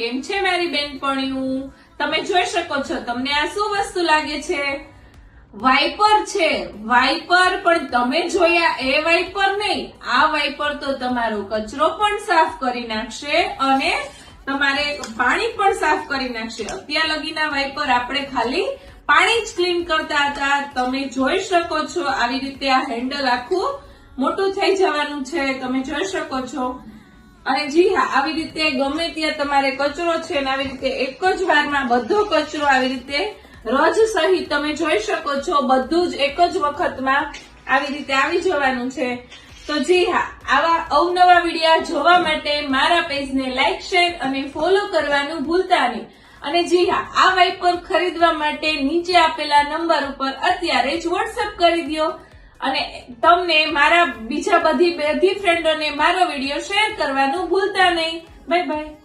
કેમ છે મારી બેનપણીઓ? તમે જોઈ શકો છો, તમને આ શું વસ્તુ લાગે છે? વાઇપર છે. વાઇપર પણ તમે જોયા એ વાઇપર નહીં. આ વાઇપર તો તમારો કચરો પણ સાફ કરી નાખશે અને તમારે પાણી પણ સાફ કરી નાખશે. અત્યાર લગીના વાઇપર આપણે ખાલી પાણી જ ક્લીન કરતા હતા. તમે જોઈ શકો છો આવી રીતે આ હેન્ડલ આખું મોટું થઈ જવાનું છે, તમે જોઈ શકો છો. અને જી હા, આવી રીતે ગમે ત્યાં તમારે કચરો છે ને આવી રીતે એક જ વારમાં બધો કચરો આવી રીતે રજ સહિત તમે જોઈ શકો છો, બધું જ એક જ વખતમાં આવી રીતે આવી જવાનું છે. તો જી હા, આવા અવનવા વિડીયો જોવા માટે મારા પેજને લાઈક, શેર અને ફોલો કરવાનું ભૂલતા નહીં. અને જી હા, આ વાઇપર ખરીદવા માટે નીચે આપેલા નંબર ઉપર અત્યારે જ વોટ્સએપ કરી દો. અને તમને મારા બીજા બધી ફ્રેન્ડોને મારો વિડીયો શેર કરવાનું ભૂલતા નહીં. Bye bye.